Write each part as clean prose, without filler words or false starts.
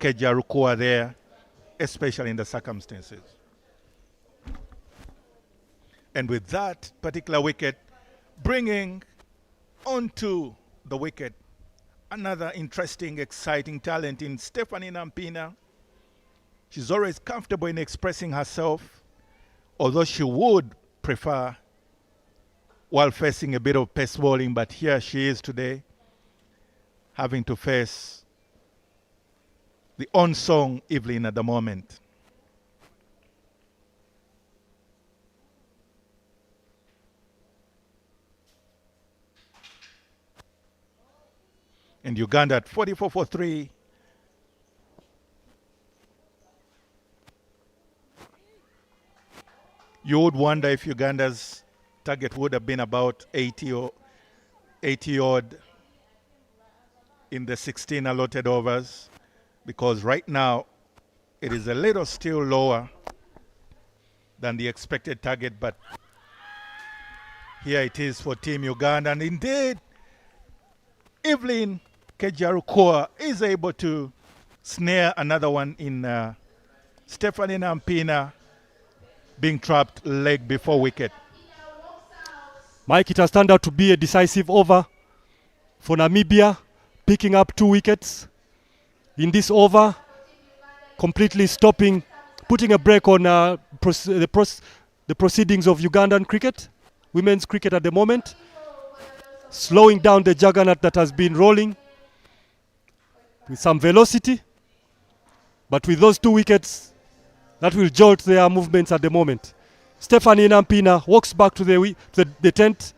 Kejarukua there, especially in the circumstances. And with that particular wicket, bringing onto the wicket another interesting, exciting talent in Stephanie Nampina. She's always comfortable in expressing herself, although she would prefer while facing a bit of pace bowling, but here she is today, having to face the unsung Evelyn at the moment. And Uganda at 44 for 3. You would wonder if Uganda's target would have been about 80 odd in the 16 allotted overs, because right now it is a little still lower than the expected target, but here it is for Team Uganda. And indeed, Evelyn Kejarukua is able to snare another one in Stephanie Nampina being trapped leg before wicket. Mike, it has turned out to be a decisive over for Namibia, picking up 2 wickets in this over, completely stopping, putting a break on the proceedings of Ugandan cricket, women's cricket at the moment, slowing down the juggernaut that has been rolling with some velocity. But with those 2 wickets, that will jolt their movements at the moment. Stephanie Nampina walks back to the tent,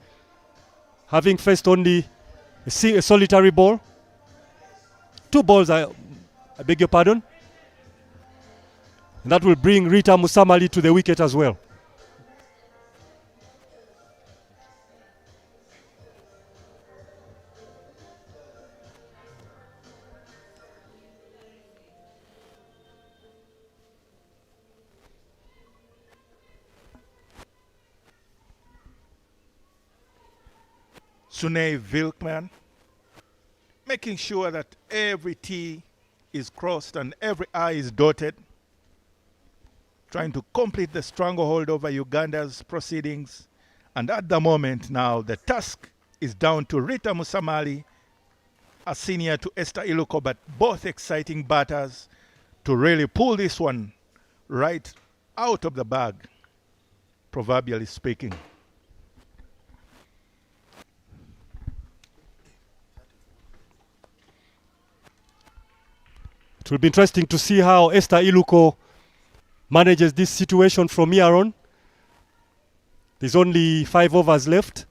having faced only a solitary ball. 2 balls, I beg your pardon. And that will bring Rita Musamali to the wicket as well. Sune Vilkman, making sure that every T is crossed and every I is dotted, trying to complete the stranglehold over Uganda's proceedings. And at the moment now, the task is down to Rita Musamali, a senior to Esther Iluko, but both exciting batters to really pull this one right out of the bag, proverbially speaking. It will be interesting to see how Esther Iluko manages this situation from here on. There's only 5 overs left,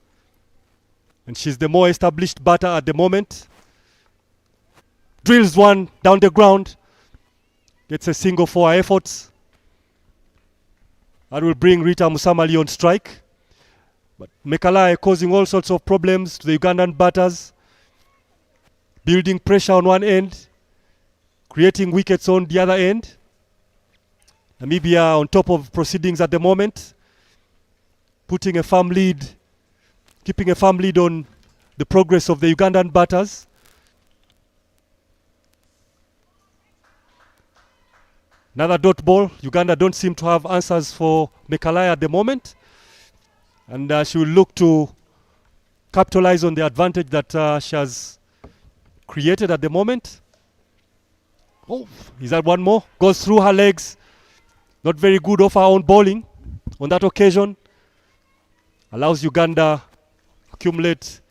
and she's the more established batter at the moment. Drills one down the ground, gets a single for her efforts. That will bring Rita Musamali on strike. But Mekalai causing all sorts of problems to the Ugandan batters, building pressure on one end, creating wickets on the other end. Namibia on top of proceedings at the moment, putting a firm lead, keeping a firm lead on the progress of the Ugandan batters. Another dot ball. Uganda don't seem to have answers for Mekalai at the moment, and she will look to capitalize on the advantage that she has created at the moment. Oh, is that one more? Goes through her legs. Not very good off her own bowling on that occasion. Allows Uganda accumulate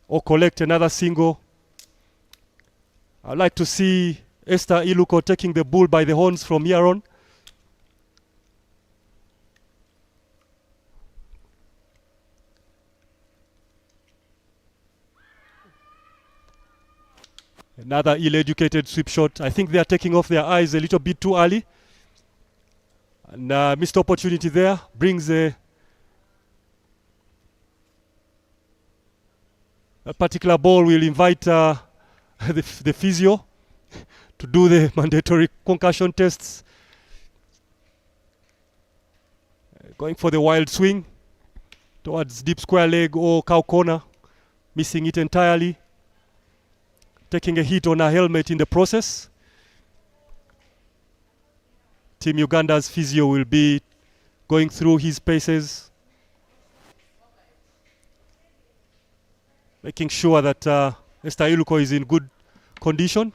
or collect another single. I'd like to see Esther Iluko taking the bull by the horns from here on. Another ill-educated sweep shot. I think they are taking off their eyes a little bit too early. And missed opportunity there. Brings a particular ball will invite the physio to do the mandatory concussion tests. Going for the wild swing towards deep square leg or cow corner. Missing it entirely. Taking a hit on her helmet in the process. Team Uganda's physio will be going through his paces, making sure that Esther Iluko is in good condition.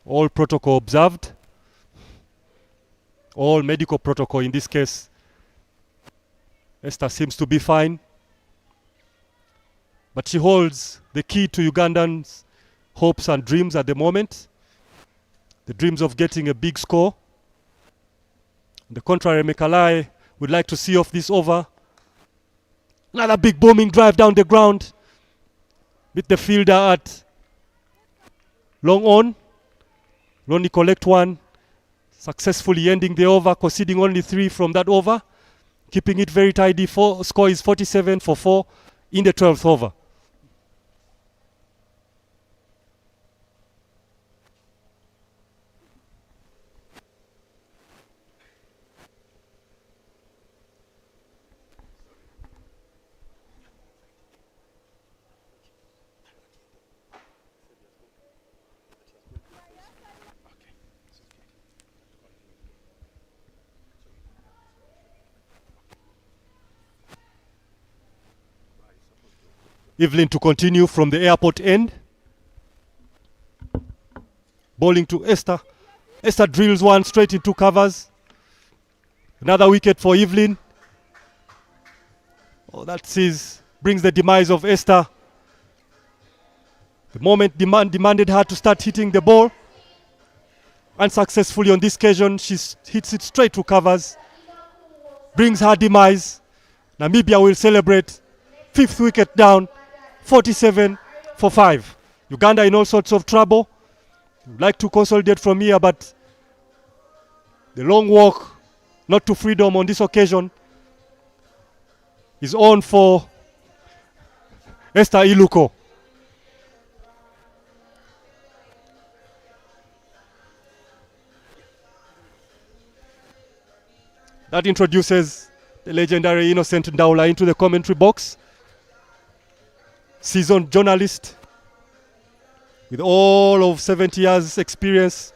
All protocol observed. All medical protocol in this case. Esther seems to be fine. But she holds the key to Ugandans' hopes and dreams at the moment. The dreams of getting a big score. On the contrary, Mekalai would like to see off this over. Another big booming drive down the ground. With the fielder at long on. Lonely collect one. Successfully ending the over, conceding only 3 from that over. Keeping it very tidy. Score is 47 for 4 in the 12th over. Evelyn to continue from the airport end. Bowling to Esther. Esther drills one straight into covers. Another wicket for Evelyn. Oh, that brings the demise of Esther. The moment demanded her to start hitting the ball. Unsuccessfully on this occasion, she hits it straight to covers. Brings her demise. Namibia will celebrate. 5th wicket down. 47 for 5. Uganda in all sorts of trouble. Would like to consolidate from here, but the long walk not to freedom on this occasion is on for Esther Iluko. That introduces the legendary Innocent Ndaula into the commentary box. Seasoned journalist with all of 70 years experience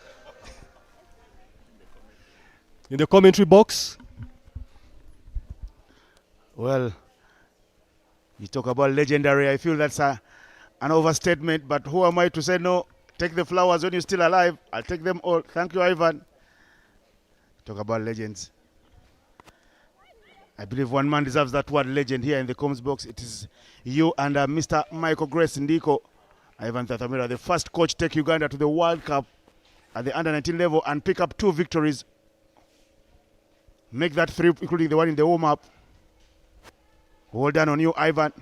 in the commentary box. Well, you talk about legendary. I feel that's an overstatement, but who am I to say no? Take the flowers when you're still alive. I'll take them all. Thank you, Ivan. Talk about legends. I believe one man deserves that word legend here in the comms box. It is you and Mr. Michael Grace Ndiko, Ivan Tathamira, the first coach take Uganda to the World Cup at the under-19 level and pick up 2 victories. Make that 3, including the one in the warm-up. Well done on you, Ivan.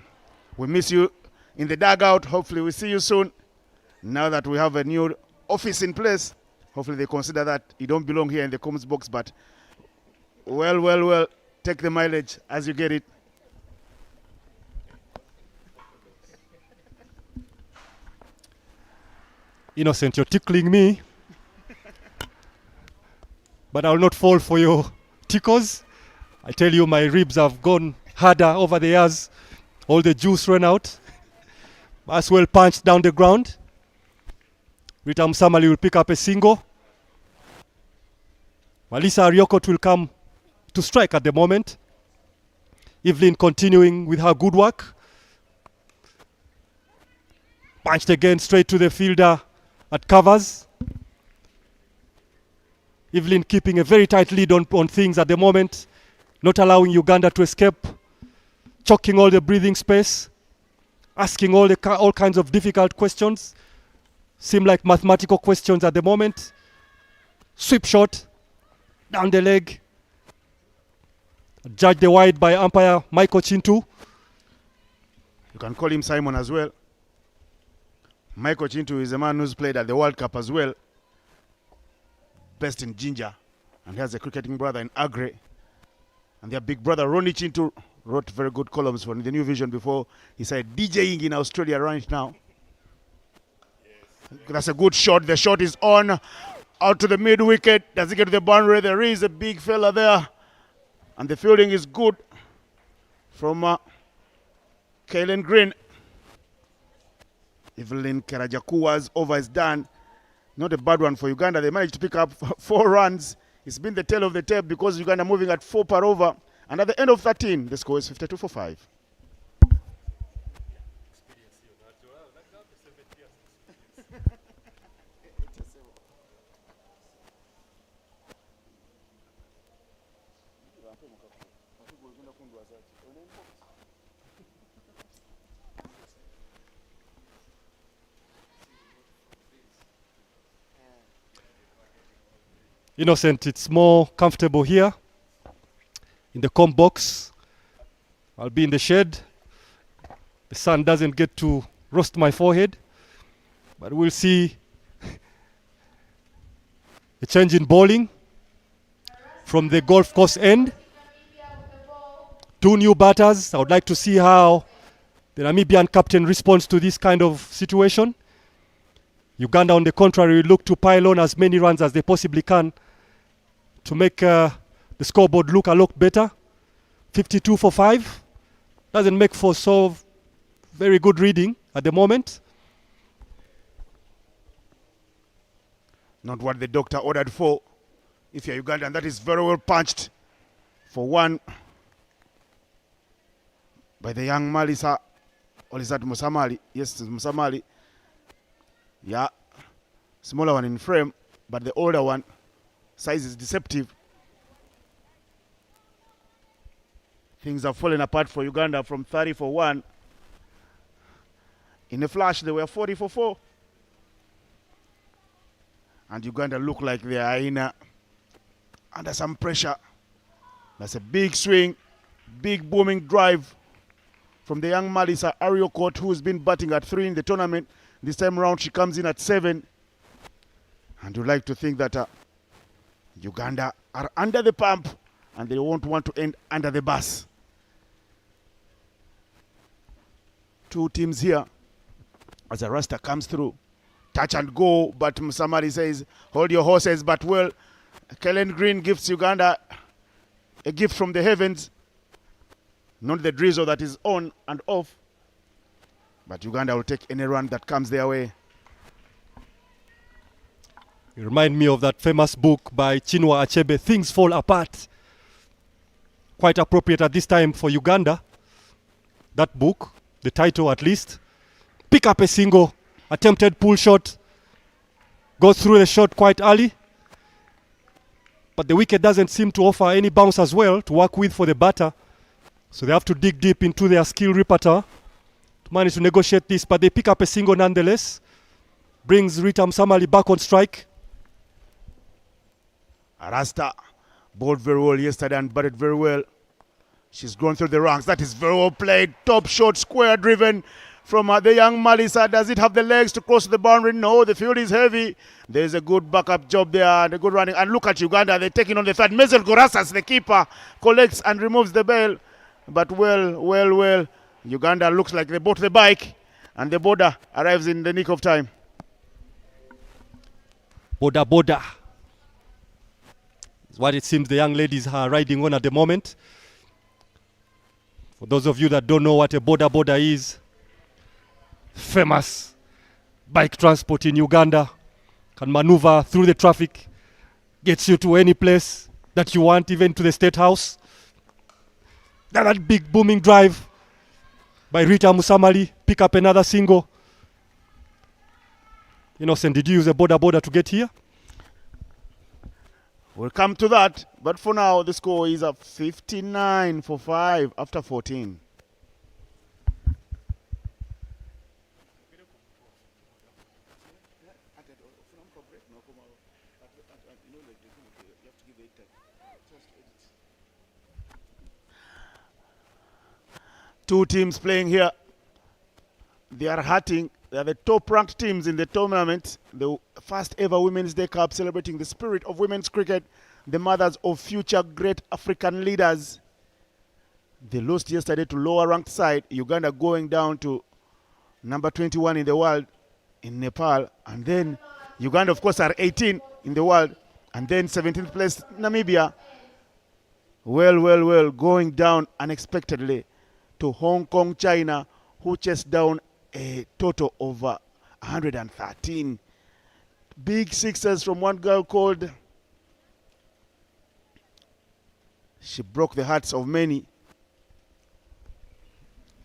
We miss you in the dugout. Hopefully we'll see you soon. Now that we have a new office in place, hopefully they consider that you don't belong here in the comms box, but well, take the mileage as you get it. Innocent, you're tickling me. But I'll not fall for your tickles. I tell you, my ribs have gone harder over the years. All the juice ran out. As well punched down the ground. Rita Msamali will pick up a single. Malisa Ariokot will come to strike at the moment. Evelyn continuing with her good work. Punched again straight to the fielder at covers. Evelyn keeping a very tight lead on things at the moment. Not allowing Uganda to escape. Choking all the breathing space. Asking all kinds of difficult questions. Seem like mathematical questions at the moment. Sweep shot. Down the leg. Judged the wide by umpire Michael Chintu. You can call him Simon as well. Michael Chintu is a man who's played at the World Cup as well. Best in Ginger. And he has a cricketing brother in Agre. And their big brother Ronnie Chintu wrote very good columns for the New Vision before he started DJing in Australia right now. Yes. That's a good shot. The shot is on. Out to the mid wicket. Does it get to the boundary? There is a big fella there. And the fielding is good. from Kaylin Green. Evelyn Karajakua's over is done. Not a bad one for Uganda. They managed to pick up 4 runs. It's been the tail of the tape because Uganda moving at 4 per over. And at the end of 13, the score is 52 for 5. Innocent, it's more comfortable here in the comp box. I'll be in the shed. The sun doesn't get to roast my forehead, but we'll see a change in bowling from the golf course end. 2 new batters. I would like to see how the Namibian captain responds to this kind of situation. Uganda, on the contrary, will look to pile on as many runs as they possibly can to make the scoreboard look a lot better. 52 for 5. Doesn't make for so very good reading at the moment. Not what the doctor ordered for. If you're Ugandan, that is very well punched for 1 by the young Malisa. Or is that Musamali? Yes, it's Musamali. Yeah, smaller one in frame, but the older one, size is deceptive. Things have fallen apart for Uganda from 30 for 1. In a flash, they were 40 for 4. And Uganda look like they are under some pressure. That's a big swing, big booming drive from the young Malisa Ariokot, who's been batting at 3 in the tournament. This time around, she comes in at 7. And you like to think that Uganda are under the pump and they won't want to end under the bus. 2 teams here as a Rasta comes through. Touch and go, but Musamari says, hold your horses. But well, Kellen Green gives Uganda a gift from the heavens. Not the drizzle that is on and off. But Uganda will take any run that comes their way. You remind me of that famous book by Chinua Achebe, Things Fall Apart. Quite appropriate at this time for Uganda. That book, the title at least. Pick up a single, attempted pull shot, goes through the shot quite early. But the wicket doesn't seem to offer any bounce as well to work with for the batter. So they have to dig deep into their skill repertoire to manage to negotiate this, but they pick up a single nonetheless. Brings Rita Msamali back on strike. Arasta bowled very well yesterday and batted very well. She's gone through the ranks. That is very well played. Top shot, square driven from the young Malisa. Does it have the legs to cross the boundary? No, the field is heavy. There's a good backup job there and a good running. And look at Uganda. They're taking on the third. Mezel Gorasas, the keeper, collects and removes the bail. But well, Uganda looks like they bought the bike and the border arrives in the nick of time. Border. It's what it seems the young ladies are riding on at the moment. For those of you that don't know what a border is, famous bike transport in Uganda, can maneuver through the traffic, gets you to any place that you want, even to the State House. That big booming drive by Rita Musamali, pick up another single. Innocent, did you use a border to get here? We'll come to that, but for now the score is up 59 for 5 after 14. Two teams playing here. They are hurting. They are the top-ranked teams in the tournament. The first ever Women's Day Cup, celebrating the spirit of women's cricket, the mothers of future great African leaders. They lost yesterday to lower-ranked side, Uganda going down to number 21 in the world in Nepal. And then Uganda, of course, are 18 in the world. And then 17th place, Namibia. Well, going down unexpectedly. to Hong Kong, China, who chased down a total of 113. Big sixes from one girl called. She broke the hearts of many.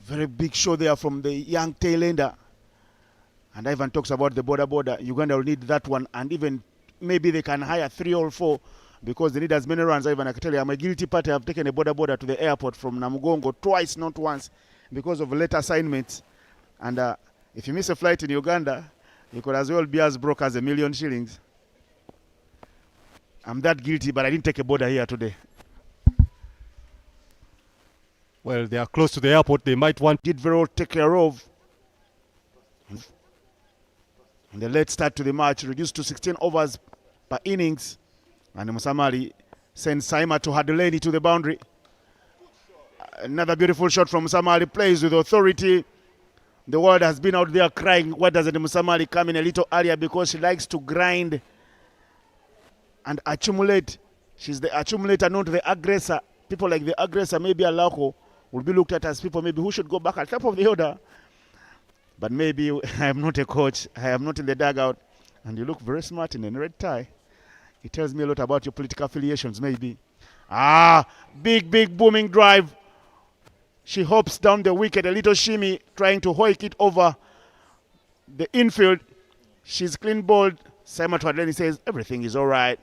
Very big show there from the young tailender. And Ivan talks about the border. Uganda will need that one, and even maybe they can hire 3 or 4 because they need as many runs. Ivan, I can tell you, I'm a guilty party. I've taken a border to the airport from Namugongo twice, not once, because of late assignments. And if you miss a flight in Uganda, you could as well be as broke as $1,000,000 shillings. I'm that guilty, but I didn't take a border here today. Well, they are close to the airport. They might want. Did very well take care of. And the late start to the match reduced to 16 overs per innings. And Musamali sends Saima to Haduleni to the boundary. Another beautiful shot from Musamali. Plays with authority. The world has been out there crying, why doesn't Musamali come in a little earlier? Because she likes to grind and accumulate. She's the accumulator, not the aggressor. People like the aggressor, maybe Alako, will be looked at as people maybe who should go back at top of the order. But maybe I am not a coach. I am not in the dugout. And you look very smart in a red tie. It tells me a lot about your political affiliations, maybe. Big booming drive. She hops down the wicket, a little shimmy, trying to hoik it over the infield. She's clean bowled. Saima Twadleni says, everything is all right.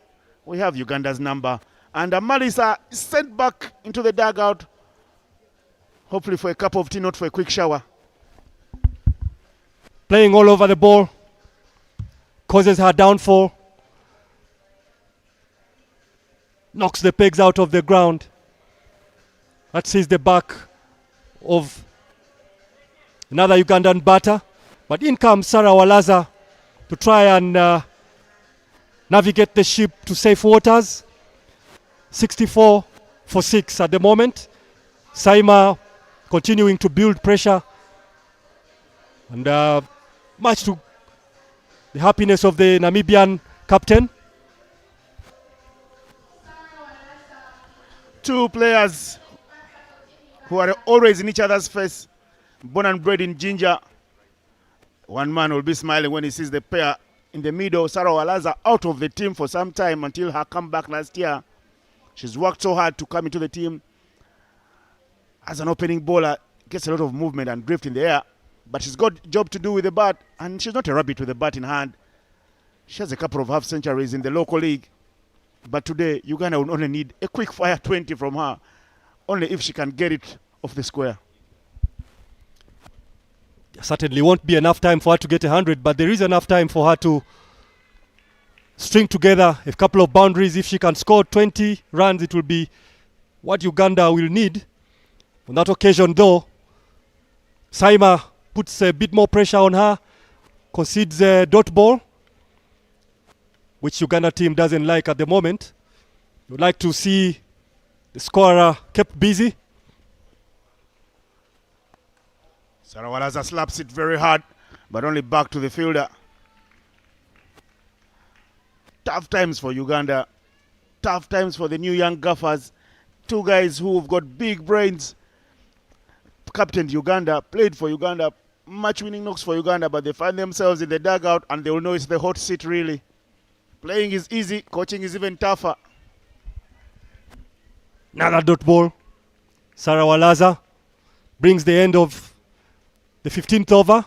We have Uganda's number. And Malisa is sent back into the dugout, hopefully for a cup of tea, not for a quick shower. Playing all over the ball causes her downfall. Knocks the pegs out of the ground. That sees the back of another Ugandan batter. But in comes Sarah Walaza to try and navigate the ship to safe waters. 64 for 6 at the moment. Saima continuing to build pressure. And much to the happiness of the Namibian captain. 2 players who are always in each other's face, born and bred in Ginger. One man will be smiling when he sees the pair in the middle. Sarah Walaza out of the team for some time until her comeback last year. She's worked so hard to come into the team. As an opening bowler, gets a lot of movement and drift in the air. But she's got a job to do with the bat, and she's not a rabbit with the bat in hand. She has a couple of half centuries in the local league. But today, Uganda will only need a quick fire 20 from her, only if she can get it off the square. There certainly won't be enough time for her to get 100, but there is enough time for her to string together a couple of boundaries. If she can score 20 runs, it will be what Uganda will need. On that occasion, though, Saima puts a bit more pressure on her, concedes a dot ball, which Uganda team doesn't like at the moment. You'd like to see the scorer kept busy. Sarah Walaza slaps it very hard, but only back to the fielder. Tough times for Uganda. Tough times for the new young gaffers. 2 guys who have got big brains. Captained Uganda, played for Uganda, match-winning knocks for Uganda, but they find themselves in the dugout and they will know it's the hot seat really. Playing is easy, coaching is even tougher. Another dot ball. Sarah Walaza brings the end of the 15th over.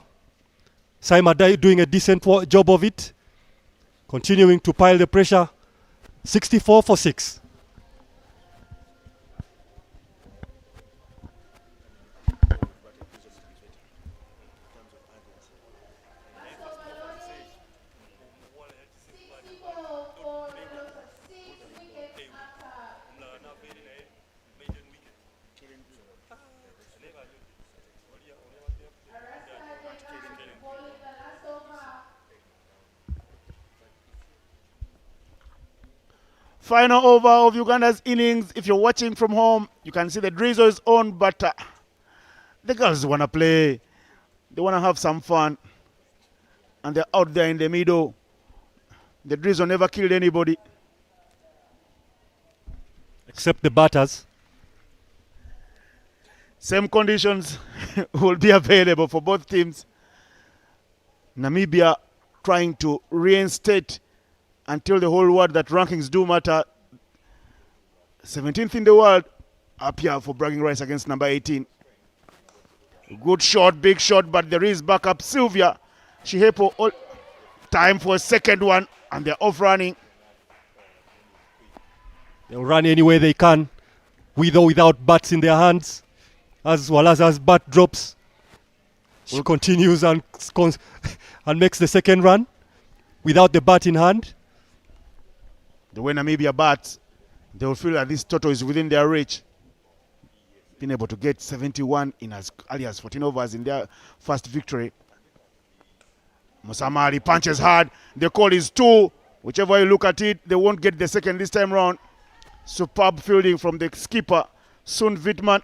Saima doing a decent job of it. Continuing to pile the pressure. 64 for 6. Final over of Uganda's innings. If you're watching from home, you can see the drizzle is on, but the girls want to play. They want to have some fun. And they're out there in the middle. The drizzle never killed anybody. Except the batters. Same conditions will be available for both teams. Namibia trying to reinstate and tell the whole world that rankings do matter. 17th in the world, up here for bragging rights against number 18. Good shot, big shot, but there is backup. Sylvia Shihepo, time for a second one, and they're off running. They'll run any way they can, with or without bats in their hands. As Walaza's bat drops, she continues and makes the second run without the bat in hand. The way Namibia bats, they will feel that this total is within their reach. Being able to get 71 in as early as 14 overs in their first victory. Musamali punches hard. The call is 2. Whichever way you look at it, they won't get the second this time round. Superb fielding from the skipper, Sun Wittmann.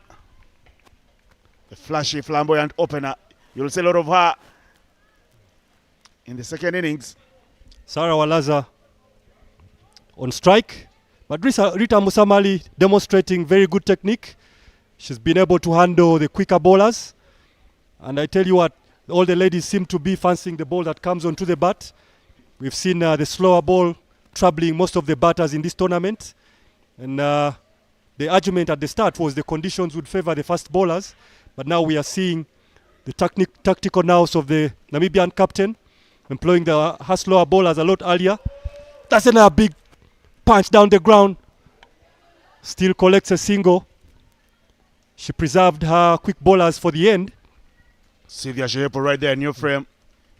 A flashy, flamboyant opener. You'll see a lot of her in the second innings. Sarah Walaza on strike, but Rita Musamali demonstrating very good technique. She's been able to handle the quicker bowlers. And I tell you what, all the ladies seem to be fancying the ball that comes onto the bat. We've seen the slower ball troubling most of the batters in this tournament. And the argument at the start was the conditions would favor the fast bowlers. But now we are seeing the tactical nous of the Namibian captain employing her slower bowlers a lot earlier. That's another big punch down the ground. Still collects a single. She preserved her quick bowlers for the end. Sylvia Shihepo right there, new frame.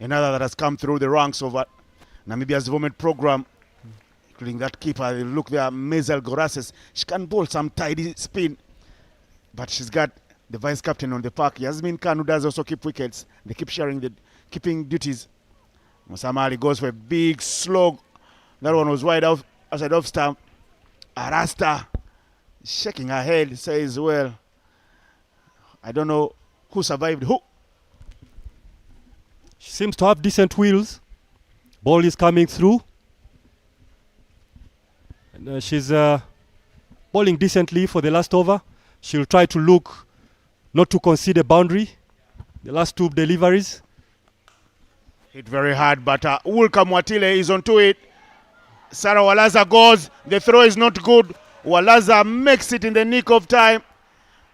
Another that has come through the ranks of Namibia's development program, including that keeper. Look there, Maisel Gorases. She can bowl some tidy spin, but she's got the vice captain on the park, Yasmin Khan, who does also keep wickets. They keep sharing the keeping duties. Musamali goes for a big slog. That one was wide out, outside off stump. Arasta shaking her head, says, well, I don't know who survived who. She seems to have decent wheels. Ball is coming through. And she's bowling decently for the last over. She'll try to look not to concede a boundary. The last 2 deliveries. Hit very hard, but Ulka Mwatile is onto it. Sarah Walaza goes. The throw is not good. Walaza makes it in the nick of time.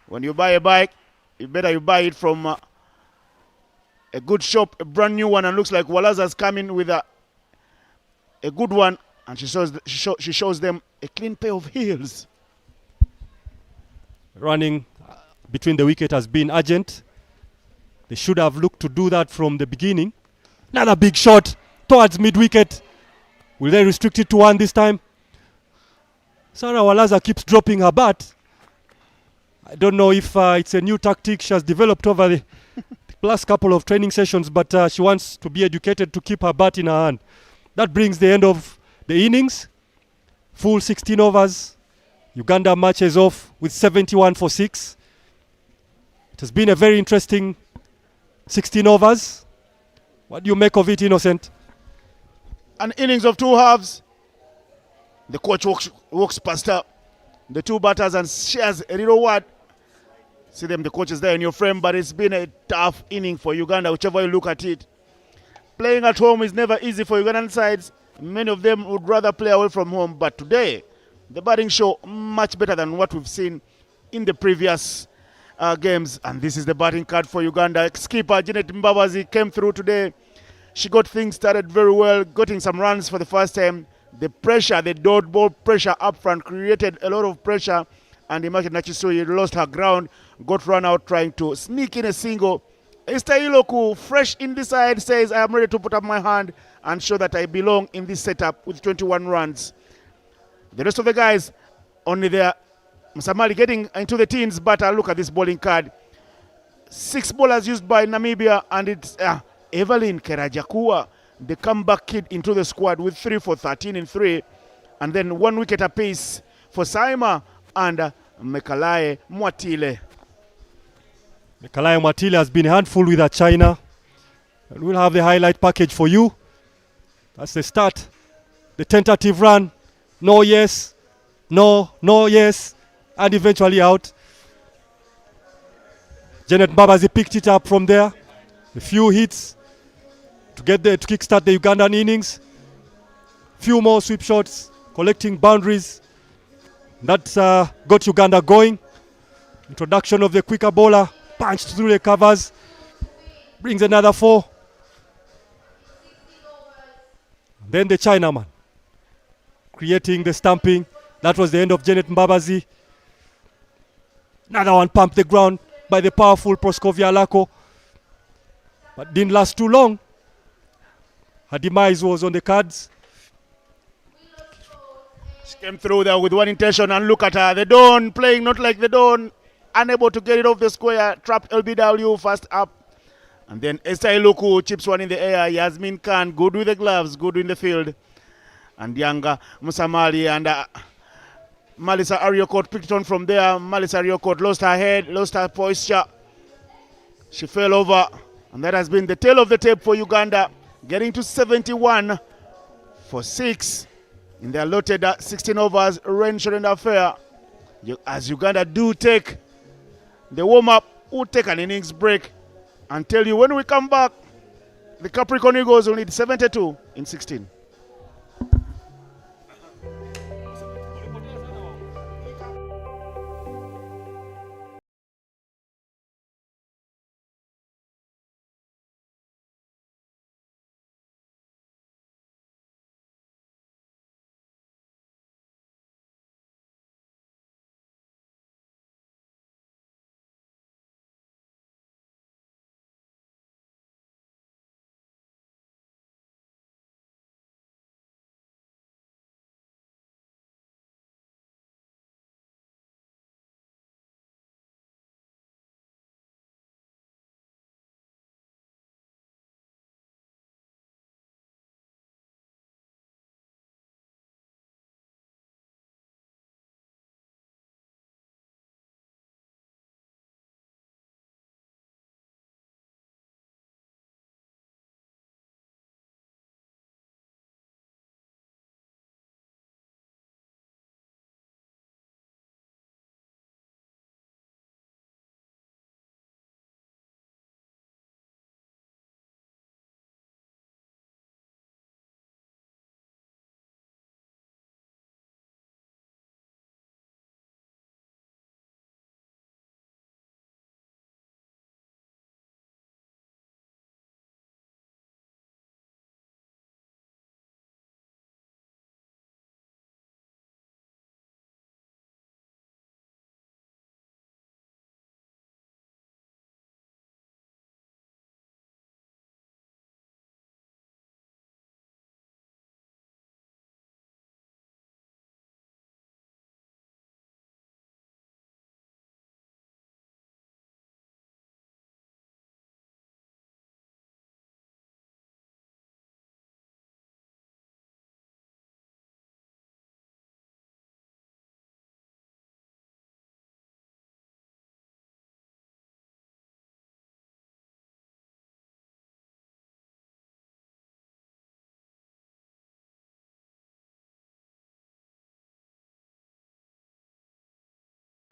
When you buy a bike, you buy it from a good shop, a brand new one, and looks like Walaza's coming with a good one, and she shows them a clean pair of heels. Running between the wicket has been urgent. They should have looked to do that from the beginning. Another big shot towards mid-wicket. Will they restrict it to 1 this time? Sarah Walaza keeps dropping her bat. I don't know if it's a new tactic she has developed over the last couple of training sessions, but she wants to be educated to keep her bat in her hand. That brings the end of the innings. Full 16 overs. Uganda marches off with 71 for 6. It has been a very interesting 16 overs. What do you make of it, Innocent? An innings of 2 halves. The coach walks past her, the 2 batters, and shares a little word. See them, the coach is there in your frame, but it's been a tough inning for Uganda, whichever you look at it. Playing at home is never easy for Ugandan sides. Many of them would rather play away from home, but today, the batting show much better than what we've seen in the previous games. And this is the batting card for Uganda. Skipper Janet Mbabazi came through today. She got things started very well, getting some runs for the first time. The pressure, the dot ball pressure up front created a lot of pressure. And Imagine Nachisui lost her ground, got run out trying to sneak in a single. Esther Iloku, fresh in the side, says, I am ready to put up my hand and show that I belong in this setup with 21 runs. The rest of the guys, only there. Musamali getting into the teens, but look at this bowling card. 6 bowlers used by Namibia, and it's Evelyn Kerajakua, the comeback kid, into the squad with 3 for 13 in 3. And then 1 wicket apiece for Saima and Mekalae Mwatile. Mekalae Mwatile has been a handful with China. And we'll have the highlight package for you. That's the start. The tentative run. No, yes. No, no, yes. And eventually out. Janet Mbabazi picked it up from there. A few hits to get there to kickstart the Ugandan innings. Few more sweep shots, collecting boundaries. That got Uganda going. Introduction of the quicker bowler, punched through the covers, brings another 4. Then the Chinaman, creating the stamping. That was the end of Janet Mbabazi. Another one pumped the ground by the powerful Proskovia Lako, but didn't last too long. Her demise was on the cards. She came through there with one intention, and look at her. The Dawn playing not like the Dawn. Unable to get it off the square. Trapped LBW first up. And then Esther Iluku chips one in the air. Yasmin Khan, good with the gloves, good in the field. And Yanga Musamali and Malisa Ariokot picked it on from there. Malisa Ariokot lost her head, lost her posture. She fell over. And that has been the tail of the tape for Uganda. Getting to 71 for 6 in their allotted 16 overs rain-shortened affair. As Uganda do take the warm-up, we'll take an innings break and tell you when we come back, the Capricorn Eagles will need 72 in 16.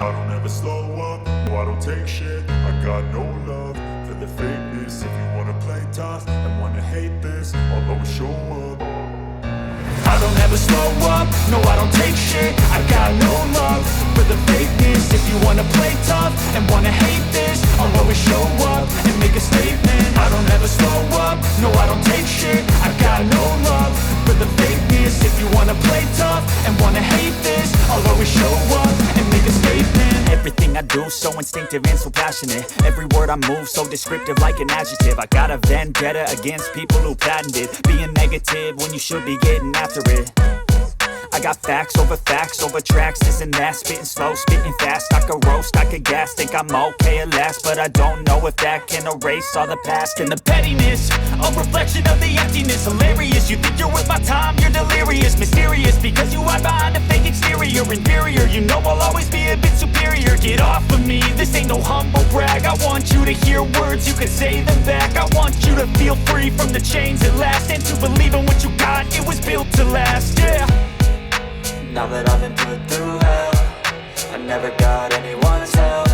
I don't ever slow up, no I don't take shit. I got no love for the fakeness. If you wanna play tough and wanna hate this, I'll always show up. I don't ever slow up, no I don't take shit. I got no love for the fakeness. If you wanna play tough and wanna hate this, I'll always show up and make a statement. I don't ever slow up, no I don't take shit. I got no love for the fakeness. If you wanna play tough and wanna hate this, I'll always show up and make a statement. Everything I do so instinctive and so passionate. Every word I move so descriptive like an adjective. I got a vendetta against people who patented being negative when you should be getting after it. I got facts over tracks, this and that. Spitting slow, spitting fast. I could roast, I could gas. Think I'm okay at last, but I don't know if that can erase all the past. And the pettiness, a reflection of the emptiness. Hilarious, you think you're with my time, you're delirious. Mysterious, because you hide behind a fake exterior. Inferior, you know I'll always be a bit superior. Get off of me, this ain't no humble brag. I want you to hear words, you can say them back. I want you to feel free from the chains at last, and to believe in what you got, it was built to last, yeah. Now that I've been put through hell, I never got anyone's help.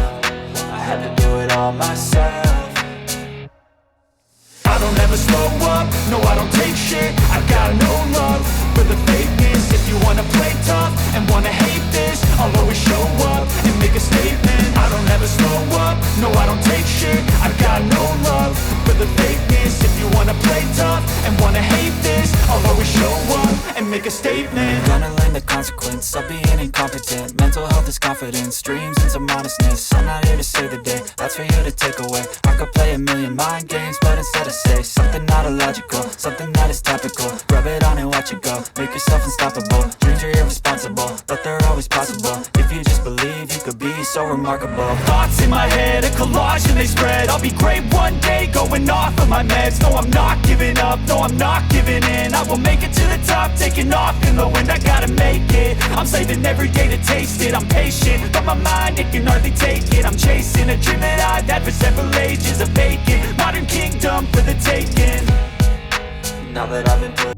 I had to do it all all myself. I don't ever slow up, no I don't take shit. I got no love for the fakeness. If you wanna play tough and wanna hate this, I'll always show up and make a statement. I don't ever slow up, no I don't take shit. I got no love for the fakeness. If you wanna play tough and wanna hate this, I'll always show up and make a statement. Gonna learn the consequence of being incompetent. Mental health is confidence, dreams and some modestness. I'm not here to save the day, that's for you to take away. I could play a million mind games, but instead I say something not illogical, something that is topical. Rub it on and watch it go, make yourself unstoppable. Dreams are irresponsible, but they're always possible. If you just believe, you could be so remarkable. Thoughts in my head, a collage and they spread. I'll be great one day, going off of my meds. No, I'm not giving up, no, I'm not giving in. I will make it to the top, taking off in the wind. I gotta make it, I'm saving every day to taste it. I'm patient, but my mind, it can hardly take it. I'm chasing a dream that I've had for several ages. A vacant modern kingdom for the taking. Now that I've been put